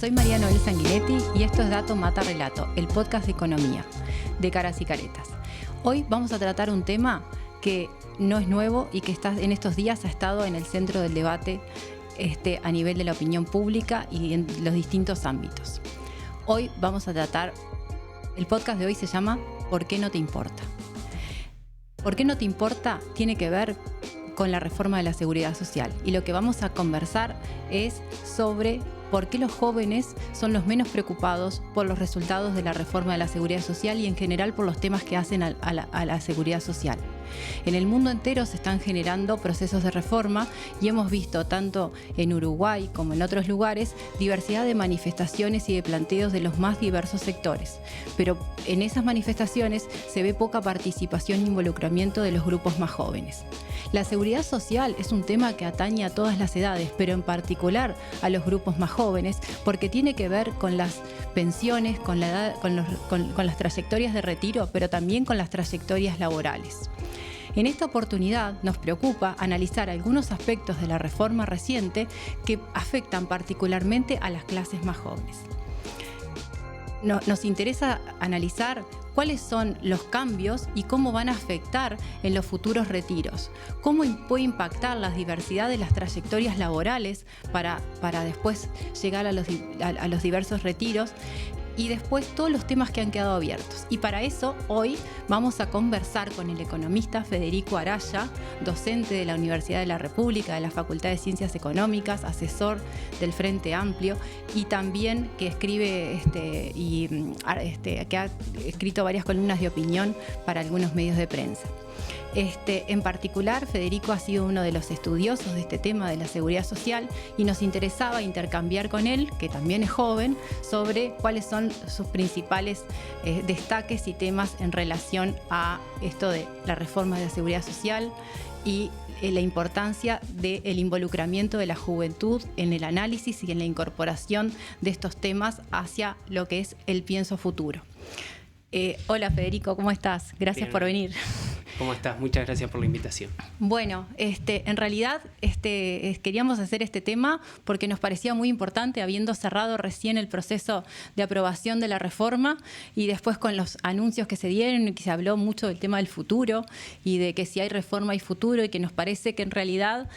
soy María Noel Sanguinetti y esto es Dato Mata Relato, el podcast de economía de Caras y Caretas. Hoy vamos a tratar un tema que no es nuevo y que en estos días ha estado en el centro del debate a nivel de la opinión pública y en los distintos ámbitos. Hoy vamos a tratar, el podcast de hoy se llama ¿Por qué no te importa? ¿Por qué no te importa? Tiene que ver con la reforma de la seguridad social, y lo que vamos a conversar es sobre por qué los jóvenes son los menos preocupados por los resultados de la reforma de la seguridad social y en general por los temas que hacen a la seguridad social. En el mundo entero se están generando procesos de reforma y hemos visto tanto en Uruguay como en otros lugares diversidad de manifestaciones y de planteos de los más diversos sectores. Pero en esas manifestaciones se ve poca participación e involucramiento de los grupos más jóvenes. La seguridad social es un tema que atañe a todas las edades, pero en particular a los grupos más jóvenes, porque tiene que ver con las pensiones, con la edad, con las trayectorias de retiro, pero también con las trayectorias laborales. En esta oportunidad nos preocupa analizar algunos aspectos de la reforma reciente que afectan particularmente a las clases más jóvenes. Nos interesa analizar cuáles son los cambios y cómo van a afectar en los futuros retiros, cómo puede impactar la diversidad de las trayectorias laborales para después llegar a los diversos retiros, y después todos los temas que han quedado abiertos. Y para eso hoy vamos a conversar con el economista Federico Araya, docente de la Universidad de la República, de la Facultad de Ciencias Económicas, asesor del Frente Amplio y también que escribe que ha escrito varias columnas de opinión para algunos medios de prensa. En particular, Federico ha sido uno de los estudiosos de este tema de la seguridad social y nos interesaba intercambiar con él, que también es joven, sobre cuáles son sus principales destaques y temas en relación a esto de la reforma de la seguridad social y la importancia del involucramiento de la juventud en el análisis y en la incorporación de estos temas hacia lo que es el pienso futuro. Hola Federico, ¿cómo estás? Gracias Bien. por venir. ¿Cómo estás? Muchas gracias por la invitación. Bueno, en realidad queríamos hacer este tema porque nos parecía muy importante, habiendo cerrado recién el proceso de aprobación de la reforma y después con los anuncios que se dieron y que se habló mucho del tema del futuro y de que si hay reforma hay futuro, y que nos parece que en realidad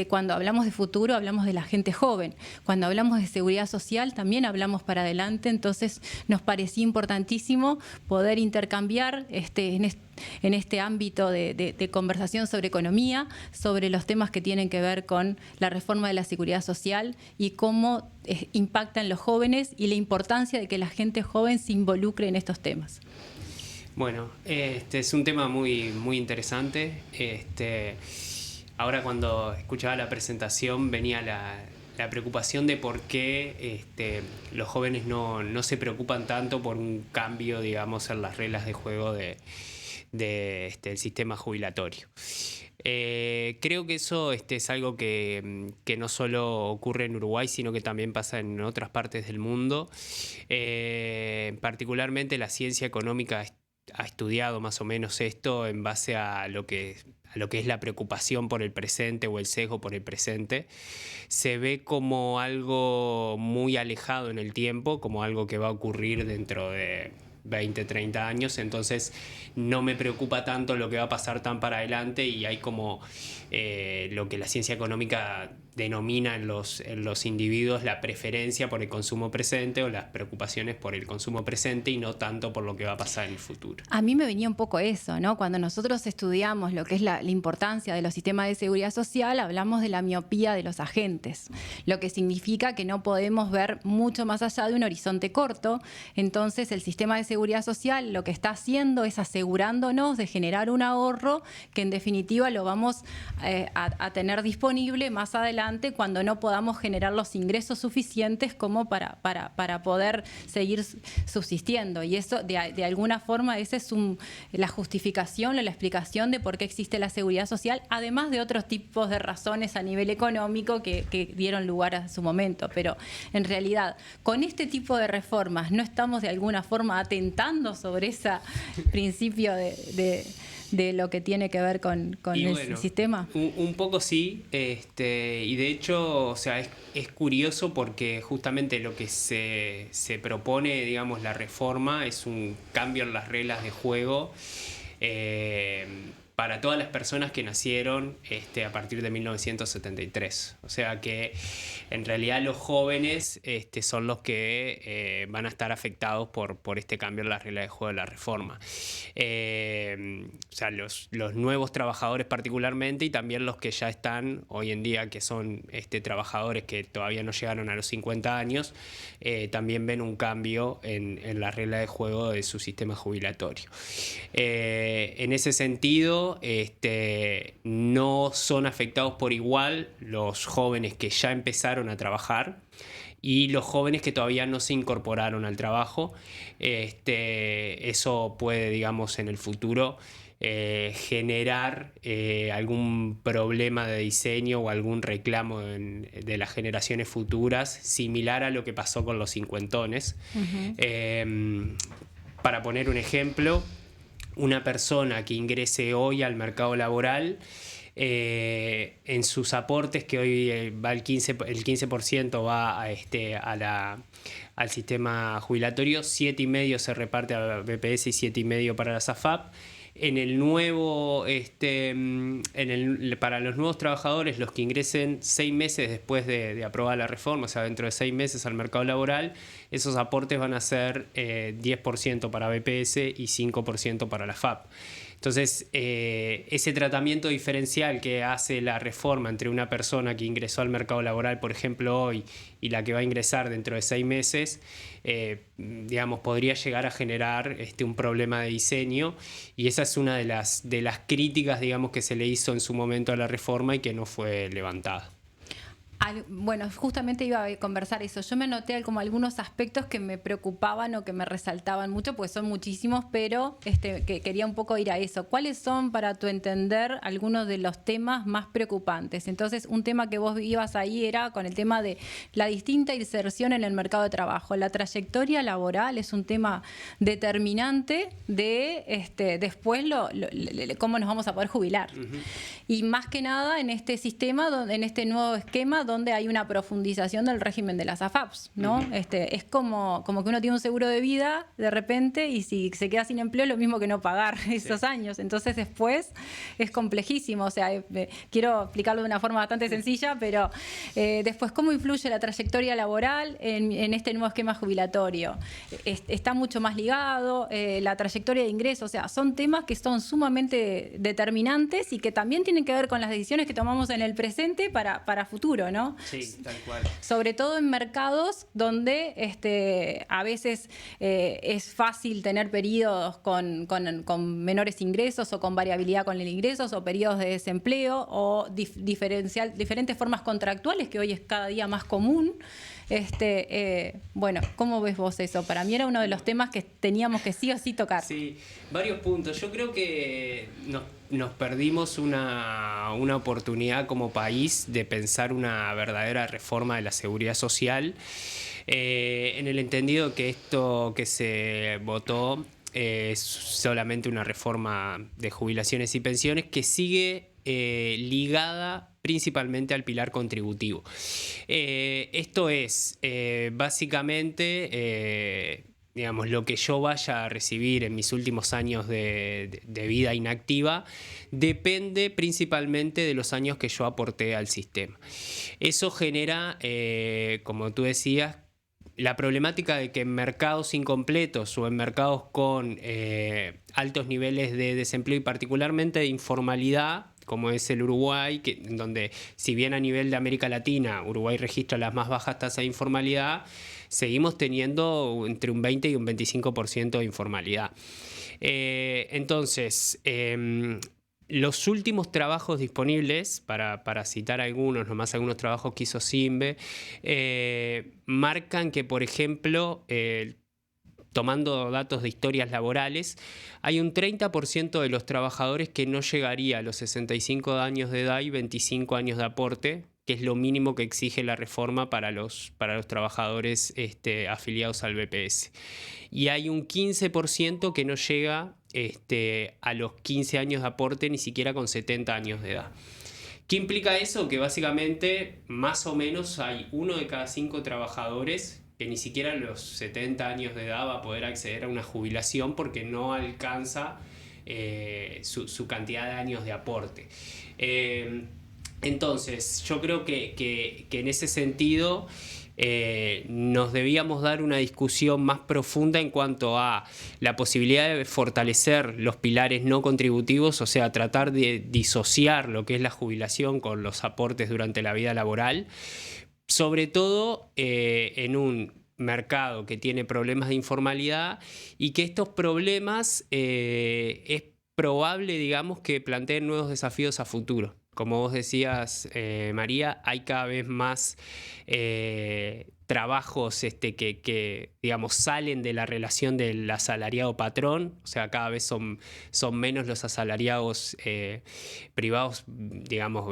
cuando hablamos de futuro hablamos de la gente joven. Cuando hablamos de seguridad social también hablamos para adelante, entonces nos parecía importantísimo poder intercambiar en este ámbito de conversación sobre economía, sobre los temas que tienen que ver con la reforma de la seguridad social y cómo impactan los jóvenes y la importancia de que la gente joven se involucre en estos temas. Bueno, es un tema muy, muy interesante. Ahora cuando escuchaba la presentación venía la preocupación de por qué los jóvenes no se preocupan tanto por un cambio, digamos, en las reglas de juego del sistema jubilatorio. Creo que eso es algo que no solo ocurre en Uruguay, sino que también pasa en otras partes del mundo. Particularmente la ciencia económica ha estudiado más o menos esto en base a lo que es la preocupación por el presente o el sesgo por el presente. Se ve como algo muy alejado en el tiempo, como algo que va a ocurrir dentro de 20, 30 años, entonces no me preocupa tanto lo que va a pasar tan para adelante, y hay como lo que la ciencia económica denomina en los individuos la preferencia por el consumo presente o las preocupaciones por el consumo presente y no tanto por lo que va a pasar en el futuro. A mí me venía un poco eso, ¿no? Cuando nosotros estudiamos lo que es la importancia de los sistemas de seguridad social, hablamos de la miopía de los agentes, lo que significa que no podemos ver mucho más allá de un horizonte corto. Entonces el sistema de seguridad social lo que está haciendo es asegurándonos de generar un ahorro que en definitiva lo vamos a tener disponible más adelante cuando no podamos generar los ingresos suficientes como para poder seguir subsistiendo. Y eso, de alguna forma, esa es la justificación o la explicación de por qué existe la seguridad social, además de otros tipos de razones a nivel económico que dieron lugar a su momento. Pero en realidad, con este tipo de reformas, ¿no estamos de alguna forma atentando sobre ese principio de de lo que tiene que ver con el sistema? Un poco sí, y de hecho, o sea, es curioso porque justamente lo que se propone, digamos, la reforma es un cambio en las reglas de juego para todas las personas que nacieron a partir de 1973. O sea que en realidad los jóvenes son los que van a estar afectados por este cambio en la regla de juego de la reforma. O sea, los nuevos trabajadores particularmente, y también los que ya están hoy en día, que son trabajadores que todavía no llegaron a los 50 años, también ven un cambio en la regla de juego de su sistema jubilatorio. En ese sentido, no son afectados por igual los jóvenes que ya empezaron a trabajar y los jóvenes que todavía no se incorporaron al trabajo. Eso puede, digamos, en el futuro generar algún problema de diseño o algún reclamo de las generaciones futuras, similar a lo que pasó con los cincuentones. Para poner un ejemplo, una persona que ingrese hoy al mercado laboral, en sus aportes, que hoy va el 15% va al sistema jubilatorio, 7,5% se reparte a BPS y 7,5% para la SAFAP. En el nuevo, para los nuevos trabajadores, los que ingresen 6 meses después de aprobar la reforma, o sea, dentro de 6 meses al mercado laboral, esos aportes van a ser 10% para BPS y 5% para la FAP. Entonces, ese tratamiento diferencial que hace la reforma entre una persona que ingresó al mercado laboral, por ejemplo, hoy, y la que va a ingresar dentro de 6 meses, digamos, podría llegar a generar un problema de diseño, y esa es una de las críticas, digamos, que se le hizo en su momento a la reforma y que no fue levantada. Bueno, justamente iba a conversar eso. Yo me noté como algunos aspectos que me preocupaban o que me resaltaban mucho, pues son muchísimos, pero que quería un poco ir a eso. ¿Cuáles son, para tu entender, algunos de los temas más preocupantes? Entonces, un tema que vos ibas ahí era con el tema de la distinta inserción en el mercado de trabajo. La trayectoria laboral es un tema determinante de después cómo nos vamos a poder jubilar. Y más que nada en este sistema, en este nuevo esquema, donde hay una profundización del régimen de las AFAPs, ¿no? Es como que uno tiene un seguro de vida de repente, y si se queda sin empleo es lo mismo que no pagar esos años. Entonces después es complejísimo. O sea, quiero explicarlo de una forma bastante sencilla, pero después, ¿cómo influye la trayectoria laboral en este nuevo esquema jubilatorio? Está mucho más ligado, la trayectoria de ingresos. O sea, son temas que son sumamente determinantes y que también tienen que ver con las decisiones que tomamos en el presente para futuro, ¿no? Sí, tal cual. Sobre todo en mercados donde a veces es fácil tener periodos con menores ingresos o con variabilidad con el ingresos, o periodos de desempleo, o diferentes formas contractuales que hoy es cada día más común. Bueno, ¿cómo ves vos eso? Para mí era uno de los temas que teníamos que sí o sí tocar. Sí, varios puntos. Yo creo que nos perdimos una oportunidad como país de pensar una verdadera reforma de la seguridad social, en el entendido que esto que se votó es solamente una reforma de jubilaciones y pensiones que sigue ligada principalmente al pilar contributivo. Esto es básicamente digamos, lo que yo vaya a recibir en mis últimos años de vida inactiva depende principalmente de los años que yo aporté al sistema. Eso genera, como tú decías, la problemática de que en mercados incompletos o en mercados con altos niveles de desempleo y particularmente de informalidad, como es el Uruguay, donde si bien a nivel de América Latina Uruguay registra las más bajas tasas de informalidad, seguimos teniendo entre un 20 y un 25% de informalidad. Entonces, los últimos trabajos disponibles, para citar algunos, nomás algunos trabajos que hizo CIMBE, marcan que, por ejemplo, tomando datos de historias laborales, hay un 30% de los trabajadores que no llegaría a los 65 años de edad y 25 años de aporte, que es lo mínimo que exige la reforma para los trabajadores afiliados al BPS. Y hay un 15% que no llega a los 15 años de aporte, ni siquiera con 70 años de edad. ¿Qué implica eso? Que básicamente más o menos hay 1 de cada 5 trabajadores que ni siquiera a los 70 años de edad va a poder acceder a una jubilación porque no alcanza su cantidad de años de aporte. Entonces, yo creo que en ese sentido nos debíamos dar una discusión más profunda en cuanto a la posibilidad de fortalecer los pilares no contributivos, o sea, tratar de disociar lo que es la jubilación con los aportes durante la vida laboral, sobre todo en un mercado que tiene problemas de informalidad y que estos problemas es probable, digamos, que planteen nuevos desafíos a futuro. Como vos decías, María, hay cada vez más trabajos que, digamos, salen de la relación del asalariado-patrón, o sea, cada vez son menos los asalariados privados, digamos,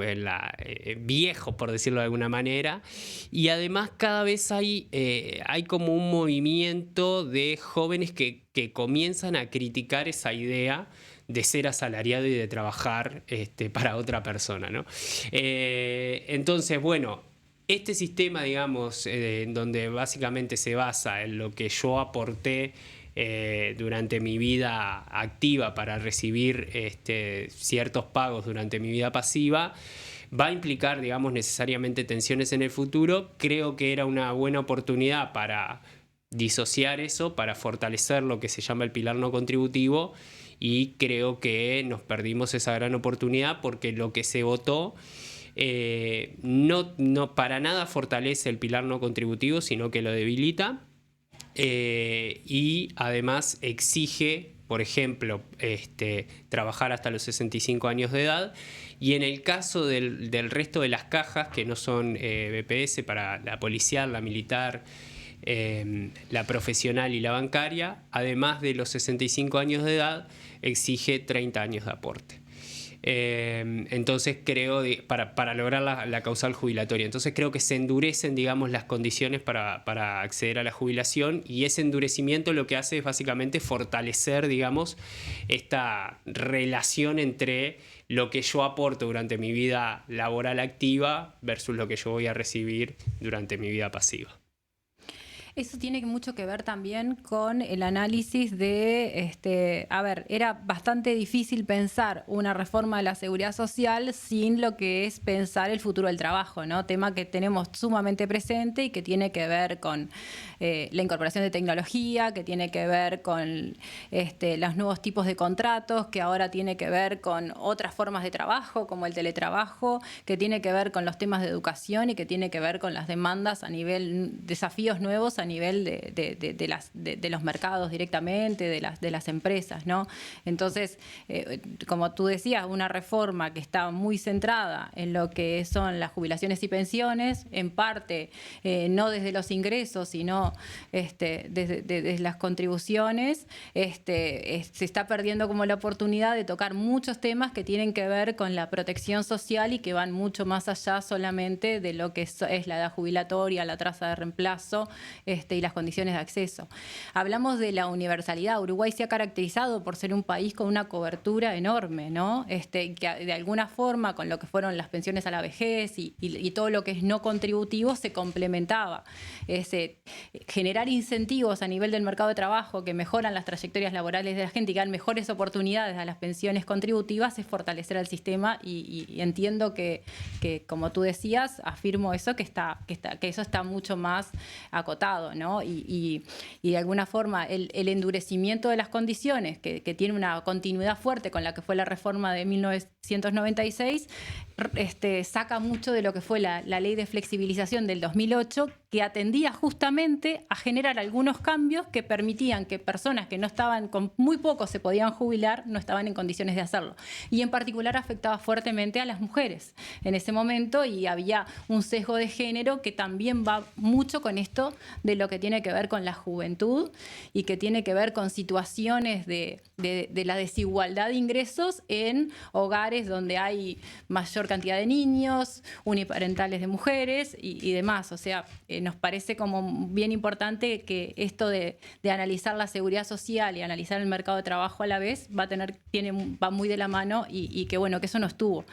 viejos, por decirlo de alguna manera, y además cada vez hay como un movimiento de jóvenes que comienzan a criticar esa idea de ser asalariado y de trabajar para otra persona, ¿no? Entonces, bueno, este sistema, digamos, donde básicamente se basa en lo que yo aporté durante mi vida activa para recibir ciertos pagos durante mi vida pasiva, va a implicar, digamos, necesariamente tensiones en el futuro. Creo que era una buena oportunidad para disociar eso, para fortalecer lo que se llama el pilar no contributivo, y creo que nos perdimos esa gran oportunidad porque lo que se votó no para nada fortalece el pilar no contributivo, sino que lo debilita y además exige, por ejemplo, trabajar hasta los 65 años de edad, y en el caso del resto de las cajas que no son BPS, para la policial, la militar, la profesional y la bancaria, además de los 65 años de edad, exige 30 años de aporte. Entonces creo, para lograr la causal jubilatoria, entonces creo que se endurecen, digamos, las condiciones para acceder a la jubilación, y ese endurecimiento lo que hace es básicamente fortalecer, digamos, esta relación entre lo que yo aporto durante mi vida laboral activa versus lo que yo voy a recibir durante mi vida pasiva. Eso tiene mucho que ver también con el análisis de, era bastante difícil pensar una reforma de la seguridad social sin lo que es pensar el futuro del trabajo, ¿no? Tema que tenemos sumamente presente y que tiene que ver con la incorporación de tecnología, que tiene que ver con los nuevos tipos de contratos, que ahora tiene que ver con otras formas de trabajo, como el teletrabajo, que tiene que ver con los temas de educación y que tiene que ver con las demandas a nivel, desafíos nuevos a nivel de los mercados directamente, de las empresas, ¿no? Entonces, como tú decías, una reforma que está muy centrada en lo que son las jubilaciones y pensiones, en parte no desde los ingresos, sino desde las contribuciones, se está perdiendo como la oportunidad de tocar muchos temas que tienen que ver con la protección social y que van mucho más allá solamente de lo que es la edad jubilatoria, la tasa de reemplazo, y las condiciones de acceso. Hablamos de la universalidad. Uruguay se ha caracterizado por ser un país con una cobertura enorme, ¿no? Que de alguna forma con lo que fueron las pensiones a la vejez y todo lo que es no contributivo se complementaba. Generar incentivos a nivel del mercado de trabajo que mejoran las trayectorias laborales de la gente y que dan mejores oportunidades a las pensiones contributivas es fortalecer al sistema, y entiendo que, como tú decías, afirmo eso, que eso está mucho más acotado, ¿no? Y de alguna forma el endurecimiento de las condiciones, que tiene una continuidad fuerte con la que fue la reforma de 1996, saca mucho de lo que fue la ley de flexibilización del 2008, que atendía justamente a generar algunos cambios que permitían que personas que no estaban, con muy poco se podían jubilar, no estaban en condiciones de hacerlo. Y en particular afectaba fuertemente a las mujeres en ese momento, y había un sesgo de género que también va mucho con esto de lo que tiene que ver con la juventud y que tiene que ver con situaciones de de la desigualdad de ingresos en hogares donde hay mayor cantidad de niños, uniparentales de mujeres y demás. O sea, nos parece como bien importante que esto de analizar la seguridad social y analizar el mercado de trabajo a la vez va muy de la mano y que bueno, que eso no estuvo.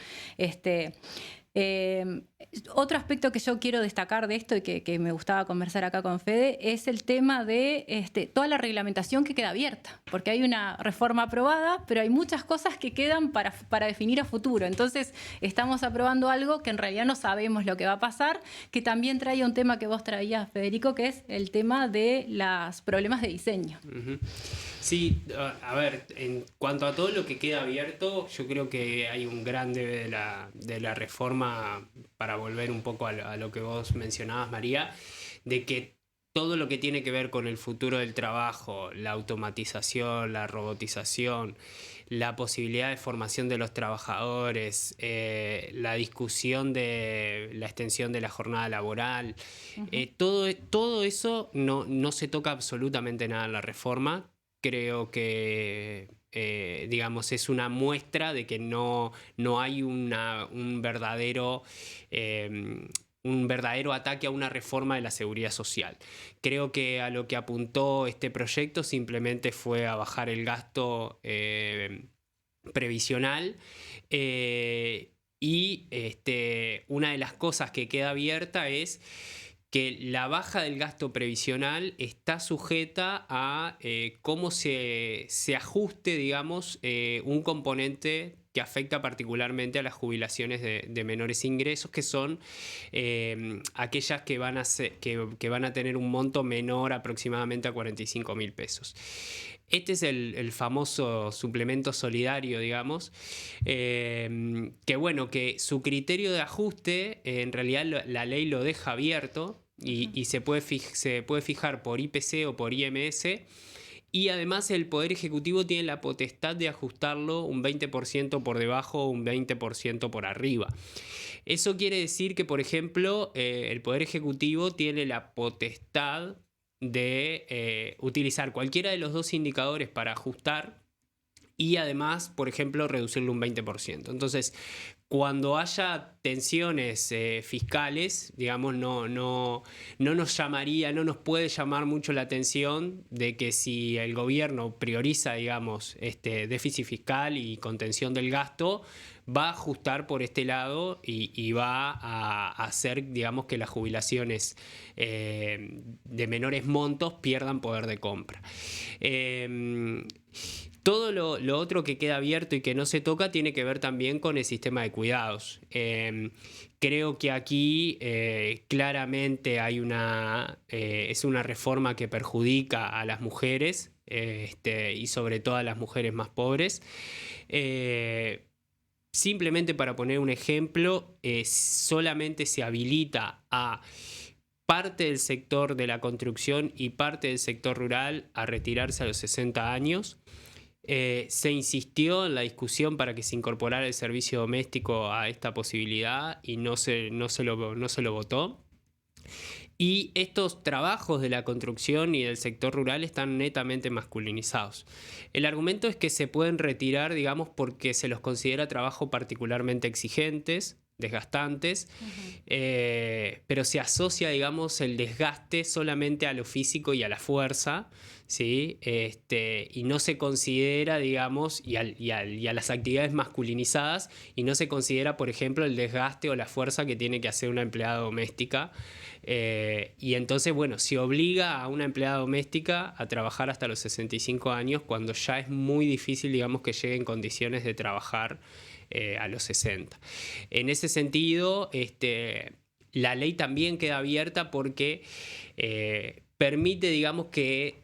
Otro aspecto que yo quiero destacar de esto y que me gustaba conversar acá con Fede es el tema de toda la reglamentación que queda abierta, porque hay una reforma aprobada, pero hay muchas cosas que quedan para definir a futuro. Entonces estamos aprobando algo que en realidad no sabemos lo que va a pasar, que también traía un tema que vos traías, Federico, que es el tema de los problemas de diseño. Uh-huh. Sí, a ver, en cuanto a todo lo que queda abierto, yo creo que hay un gran debe de la reforma, para volver un poco a lo que vos mencionabas, María, de que todo lo que tiene que ver con el futuro del trabajo, la automatización, la robotización, la posibilidad de formación de los trabajadores, la discusión de la extensión de la jornada laboral, todo eso no se toca absolutamente nada en la reforma. Creo que, digamos, es una muestra de que no hay un verdadero ataque a una reforma de la seguridad social. Creo que a lo que apuntó este proyecto simplemente fue a bajar el gasto previsional y una de las cosas que queda abierta es que la baja del gasto previsional está sujeta a cómo se ajuste, digamos, un componente que afecta particularmente a las jubilaciones de menores ingresos, que son aquellas que van a tener un monto menor aproximadamente a 45.000 pesos. Este es el famoso suplemento solidario, digamos, que bueno, que su criterio de ajuste, en realidad la ley lo deja abierto y se puede fijar por IPC o por IMS, y además el Poder Ejecutivo tiene la potestad de ajustarlo un 20% por debajo o un 20% por arriba. Eso quiere decir que, por ejemplo, el Poder Ejecutivo tiene la potestad de utilizar cualquiera de los dos indicadores para ajustar y además, por ejemplo, reducirlo un 20%. Entonces, cuando haya tensiones fiscales, digamos, no nos puede llamar mucho la atención de que si el gobierno prioriza, digamos, déficit fiscal y contención del gasto, va a ajustar por este lado y va a hacer, digamos, que las jubilaciones de menores montos pierdan poder de compra. Todo lo otro que queda abierto y que no se toca tiene que ver también con el sistema de cuidados. Creo que aquí claramente hay es una reforma que perjudica a las mujeres y sobre todo a las mujeres más pobres. Simplemente para poner un ejemplo, solamente se habilita a parte del sector de la construcción y parte del sector rural a retirarse a los 60 años. Se insistió en la discusión para que se incorporara el servicio doméstico a esta posibilidad y no se lo votó. Y estos trabajos de la construcción y del sector rural están netamente masculinizados. El argumento es que se pueden retirar, digamos, porque se los considera trabajos particularmente exigentes, desgastantes, pero se asocia, digamos, el desgaste solamente a lo físico y a la fuerza, ¿sí? Y no se considera, digamos, y a las actividades masculinizadas, y no se considera, por ejemplo, el desgaste o la fuerza que tiene que hacer una empleada doméstica. Y entonces, bueno, se obliga a una empleada doméstica a trabajar hasta los 65 años, cuando ya es muy difícil, digamos, que llegue en condiciones de trabajar a los 60. En ese sentido, la ley también queda abierta porque permite, digamos, que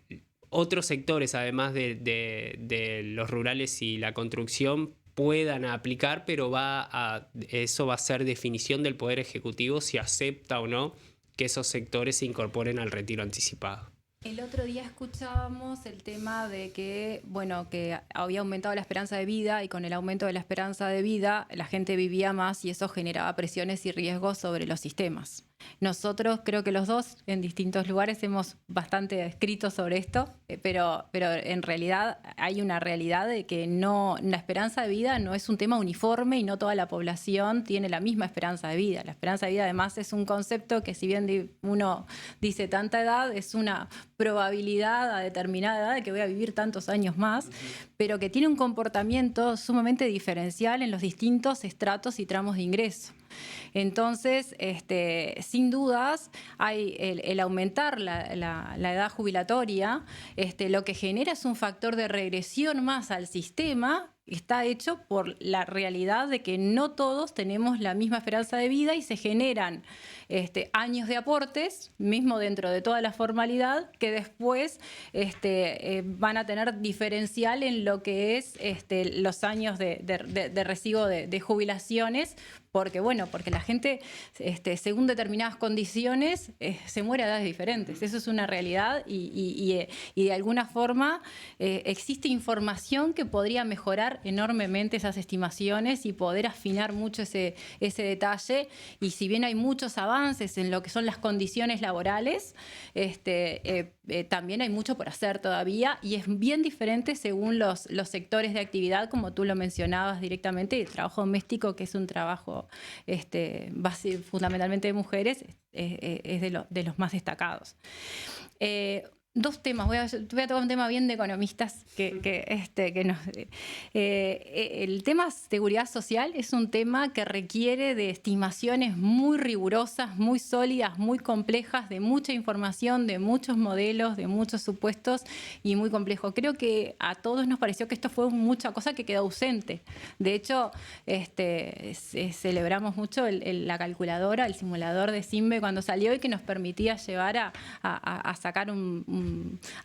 otros sectores, además de los rurales y la construcción, puedan aplicar, pero eso va a ser definición del Poder Ejecutivo si acepta o no que esos sectores se incorporen al retiro anticipado. El otro día escuchábamos el tema de que, bueno, que había aumentado la esperanza de vida y con el aumento de la esperanza de vida la gente vivía más y eso generaba presiones y riesgos sobre los sistemas. Nosotros creo que los dos en distintos lugares hemos bastante escrito sobre esto, pero en realidad hay una realidad de que la esperanza de vida no es un tema uniforme y no toda la población tiene la misma esperanza de vida. La esperanza de vida además es un concepto que si bien uno dice tanta edad, es una probabilidad a determinada edad de que voy a vivir tantos años más, pero que tiene un comportamiento sumamente diferencial en los distintos estratos y tramos de ingreso. Entonces, sin dudas, hay el aumentar la edad jubilatoria, lo que genera es un factor de regresión más al sistema. Está hecho por la realidad de que no todos tenemos la misma esperanza de vida y se generan años de aportes, mismo dentro de toda la formalidad, que después van a tener diferencial en lo que es los años de recibo de jubilaciones, porque la gente, según determinadas condiciones, se muere a edades diferentes. Eso es una realidad y de alguna forma existe información que podría mejorar enormemente esas estimaciones y poder afinar mucho ese detalle. Y si bien hay muchos avances en lo que son las condiciones laborales, también hay mucho por hacer todavía y es bien diferente según los sectores de actividad, como tú lo mencionabas directamente, el trabajo doméstico, que es un trabajo fundamentalmente de mujeres, es de los más destacados. Dos temas, voy a tocar un tema bien de economistas el tema seguridad social es un tema que requiere de estimaciones muy rigurosas, muy sólidas, muy complejas, de mucha información, de muchos modelos, de muchos supuestos y muy complejo. Creo que a todos nos pareció que esto fue mucha cosa que quedó ausente. De hecho, celebramos mucho la calculadora, el simulador de SIMBE cuando salió y que nos permitía llevar a sacar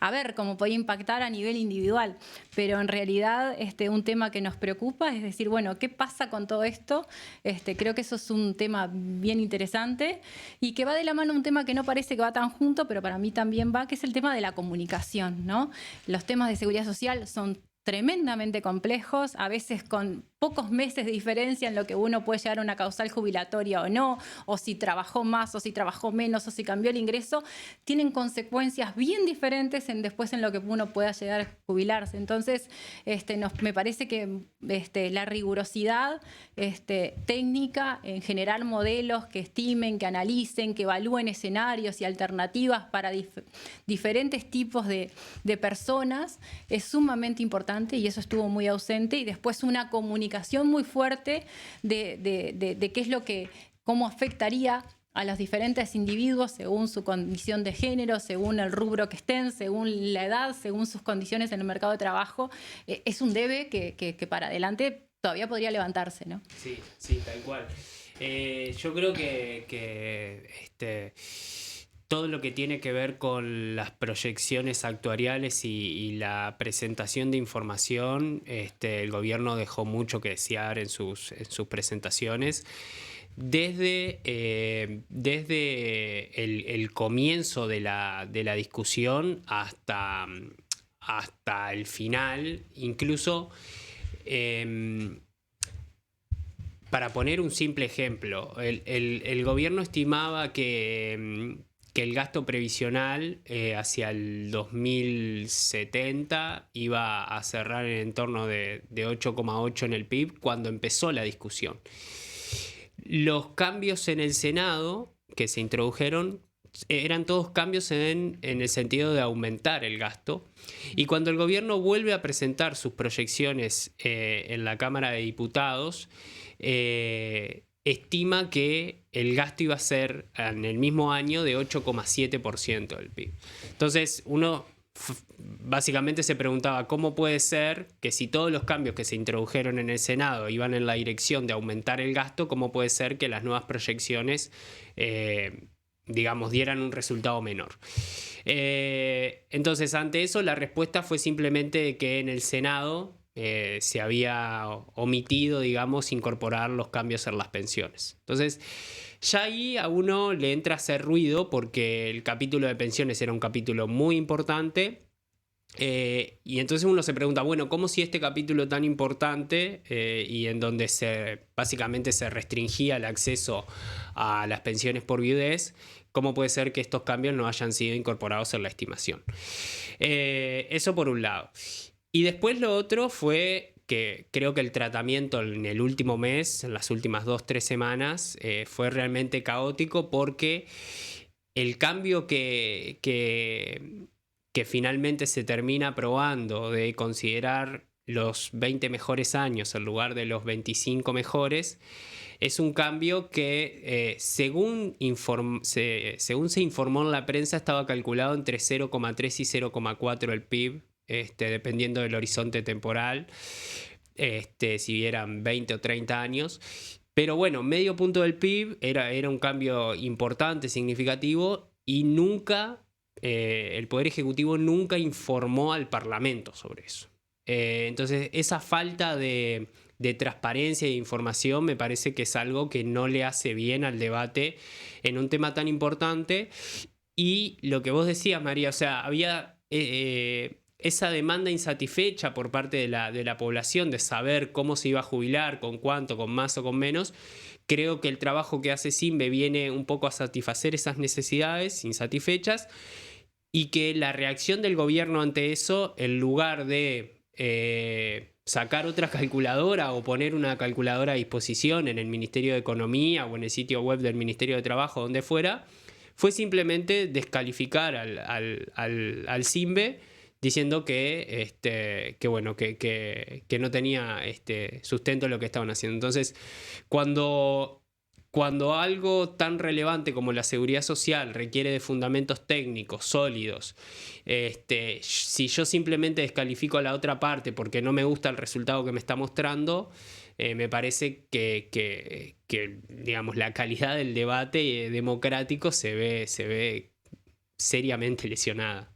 a ver cómo podía impactar a nivel individual, pero en realidad un tema que nos preocupa es decir, bueno, ¿qué pasa con todo esto? Creo que eso es un tema bien interesante y que va de la mano un tema que no parece que va tan junto, pero para mí también va, que es el tema de la comunicación, ¿no? Los temas de seguridad social son tremendamente complejos, a veces con pocos meses de diferencia en lo que uno puede llegar a una causal jubilatoria o no, o si trabajó más o si trabajó menos o si cambió el ingreso, tienen consecuencias bien diferentes después en lo que uno pueda llegar a jubilarse. Entonces, me parece que la rigurosidad técnica en generar modelos que estimen, que analicen, que evalúen escenarios y alternativas para diferentes tipos de personas es sumamente importante y eso estuvo muy ausente. Y después una comunicación muy fuerte de qué es cómo afectaría a los diferentes individuos según su condición de género, según el rubro que estén, según la edad, según sus condiciones en el mercado de trabajo. Es un debe que para adelante todavía podría levantarse, ¿no? Sí, tal cual. Yo creo que todo lo que tiene que ver con las proyecciones actuariales y la presentación de información, el gobierno dejó mucho que desear en sus presentaciones. Desde el comienzo de la discusión hasta el final, incluso para poner un simple ejemplo, el gobierno estimaba que el gasto previsional hacia el 2070 iba a cerrar en entorno de 8,8 en el PIB cuando empezó la discusión. Los cambios en el Senado que se introdujeron eran todos cambios en el sentido de aumentar el gasto. Y cuando el gobierno vuelve a presentar sus proyecciones en la Cámara de Diputados, estima que el gasto iba a ser en el mismo año de 8,7% del PIB. Entonces uno básicamente se preguntaba cómo puede ser que si todos los cambios que se introdujeron en el Senado iban en la dirección de aumentar el gasto, cómo puede ser que las nuevas proyecciones dieran un resultado menor. Entonces ante eso la respuesta fue simplemente que en el Senado se había omitido, incorporar los cambios en las pensiones. Entonces, ya ahí a uno le entra a hacer ruido porque el capítulo de pensiones era un capítulo muy importante Y entonces uno se pregunta, bueno, ¿cómo si este capítulo tan importante y en donde básicamente se restringía el acceso a las pensiones por viudez, cómo puede ser que estos cambios no hayan sido incorporados en la estimación? Eso por un lado. Y después lo otro fue que creo que el tratamiento en el último mes, en las últimas 2-3 semanas, fue realmente caótico porque el cambio que finalmente se termina aprobando de considerar los 20 mejores años en lugar de los 25 mejores, es un cambio que, según se informó en la prensa, estaba calculado entre 0,3 y 0,4 el PIB, dependiendo del horizonte temporal, si eran 20 o 30 años. Pero bueno, medio punto del PIB era un cambio importante, significativo, y nunca, el Poder Ejecutivo nunca informó al Parlamento sobre eso. Entonces, esa falta de transparencia e información me parece que es algo que no le hace bien al debate en un tema tan importante. Y lo que vos decías, María, o sea, había esa demanda insatisfecha por parte de la población de saber cómo se iba a jubilar, con cuánto, con más o con menos. Creo que el trabajo que hace SINVE viene un poco a satisfacer esas necesidades insatisfechas, y que la reacción del gobierno ante eso, en lugar de sacar otra calculadora o poner una calculadora a disposición en el Ministerio de Economía o en el sitio web del Ministerio de Trabajo, donde fuera, fue simplemente descalificar al SINVE, diciendo que no tenía sustento lo que estaban haciendo. Entonces, cuando algo tan relevante como la seguridad social requiere de fundamentos técnicos sólidos, si yo simplemente descalifico a la otra parte porque no me gusta el resultado que me está mostrando, me parece que digamos, la calidad del debate democrático se ve seriamente lesionada.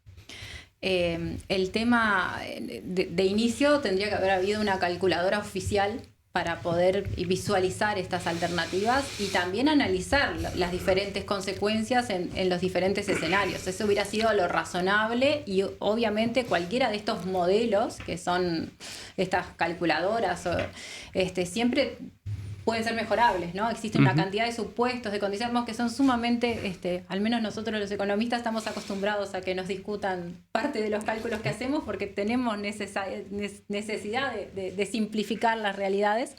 El tema de inicio tendría que haber habido una calculadora oficial para poder visualizar estas alternativas y también analizar las diferentes consecuencias en los diferentes escenarios. Eso hubiera sido lo razonable, y obviamente cualquiera de estos modelos, que son estas calculadoras, siempre pueden ser mejorables, ¿no? Existe una cantidad de supuestos, de condiciones que son sumamente, al menos nosotros los economistas estamos acostumbrados a que nos discutan parte de los cálculos que hacemos, porque tenemos necesidad de simplificar las realidades,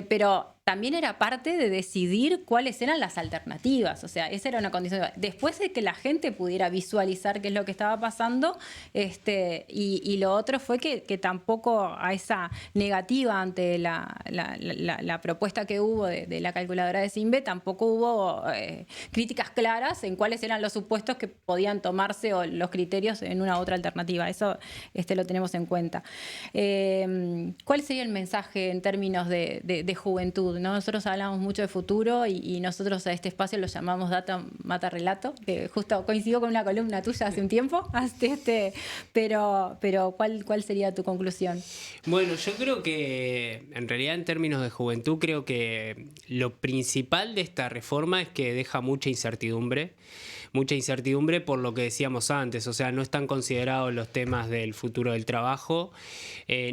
pero también era parte de decidir cuáles eran las alternativas. O sea, esa era una condición. Después de que la gente pudiera visualizar qué es lo que estaba pasando, y lo otro fue que tampoco a esa negativa ante la propuesta que hubo de la calculadora de SINVE, tampoco hubo críticas claras en cuáles eran los supuestos que podían tomarse o los criterios en una u otra alternativa. Eso lo tenemos en cuenta. ¿Cuál sería el mensaje en términos de juventud? ¿No? Nosotros hablamos mucho de futuro y nosotros a este espacio lo llamamos Data Mata Relato, que justo coincidió con una columna tuya hace un tiempo, pero ¿cuál sería tu conclusión? Bueno, yo creo que en realidad en términos de juventud creo que lo principal de esta reforma es que deja mucha incertidumbre por lo que decíamos antes. O sea, no están considerados los temas del futuro del trabajo,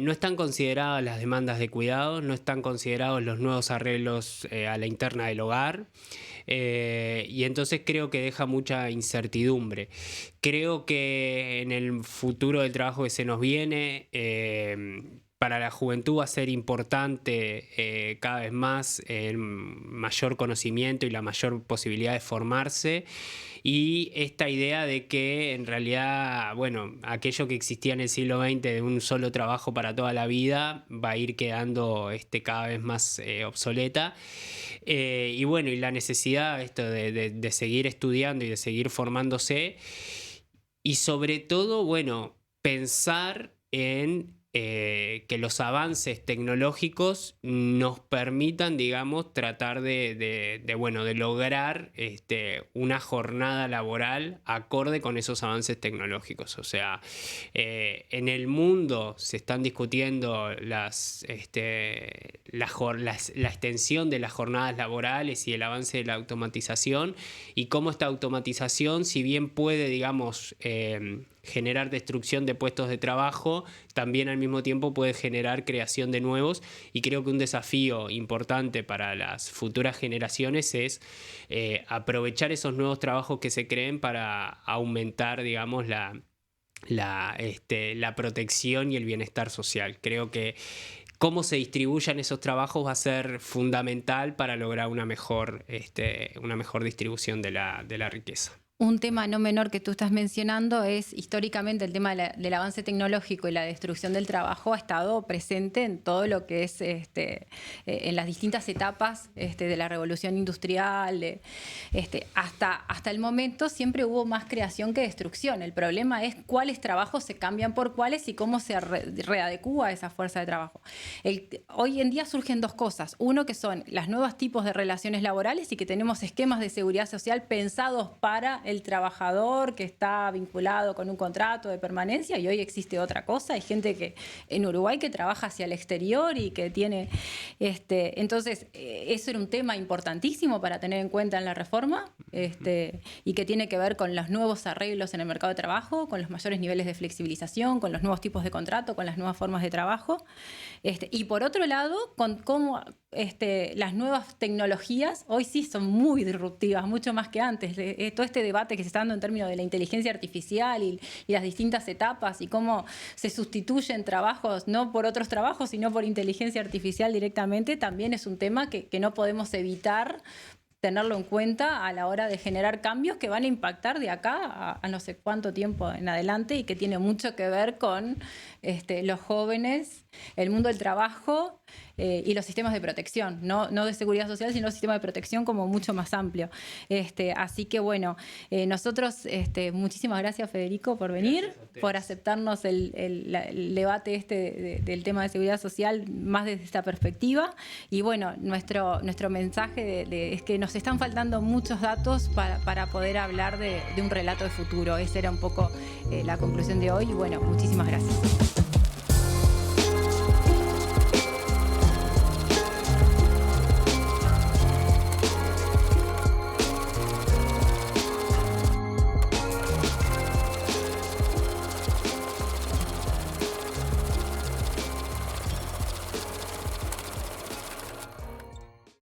no están consideradas las demandas de cuidados, no están considerados los nuevos arreglos a la interna del hogar, y entonces creo que deja mucha incertidumbre. Creo que en el futuro del trabajo que se nos viene, para la juventud va a ser importante cada vez más el mayor conocimiento y la mayor posibilidad de formarse, y esta idea de que en realidad, bueno, aquello que existía en el siglo XX de un solo trabajo para toda la vida va a ir quedando cada vez más obsoleta. Y bueno, y la necesidad de seguir estudiando y de seguir formándose, y sobre todo, bueno, pensar en que los avances tecnológicos nos permitan, digamos, tratar de lograr una jornada laboral acorde con esos avances tecnológicos. O sea, en el mundo se están discutiendo la extensión de las jornadas laborales y el avance de la automatización, y cómo esta automatización, si bien puede, digamos, generar destrucción de puestos de trabajo, también al mismo tiempo puede generar creación de nuevos, y creo que un desafío importante para las futuras generaciones es aprovechar esos nuevos trabajos que se creen para aumentar, digamos, la protección y el bienestar social. Creo que cómo se distribuyan esos trabajos va a ser fundamental para lograr una mejor distribución de la riqueza. Un tema no menor que tú estás mencionando es, históricamente, el tema del avance tecnológico y la destrucción del trabajo ha estado presente en todo lo que es en las distintas etapas de la revolución industrial. Hasta el momento siempre hubo más creación que destrucción. El problema es cuáles trabajos se cambian por cuáles y cómo se readecúa esa fuerza de trabajo. Hoy en día surgen dos cosas. Uno, que son los nuevos tipos de relaciones laborales y que tenemos esquemas de seguridad social pensados para el trabajador que está vinculado con un contrato de permanencia, y hoy existe otra cosa. Hay gente que en Uruguay que trabaja hacia el exterior y que tiene... Entonces, eso era un tema importantísimo para tener en cuenta en la reforma, y que tiene que ver con los nuevos arreglos en el mercado de trabajo, con los mayores niveles de flexibilización, con los nuevos tipos de contrato, con las nuevas formas de trabajo. Y por otro lado, con cómo las nuevas tecnologías hoy sí son muy disruptivas, mucho más que antes. Todo este debate que se está dando en términos de la inteligencia artificial y las distintas etapas y cómo se sustituyen trabajos no por otros trabajos, sino por inteligencia artificial directamente, también es un tema que no podemos evitar tenerlo en cuenta a la hora de generar cambios que van a impactar de acá a no sé cuánto tiempo en adelante, y que tiene mucho que ver con los jóvenes, el mundo del trabajo y los sistemas de protección, no de seguridad social, sino sistemas de protección como mucho más amplio. Así que bueno, nosotros, muchísimas gracias, Federico, por venir, por aceptarnos el debate del tema de seguridad social más desde esta perspectiva. Y bueno, nuestro mensaje es que nos están faltando muchos datos para poder hablar de un relato de futuro. Esa era un poco la conclusión de hoy, y bueno, muchísimas gracias.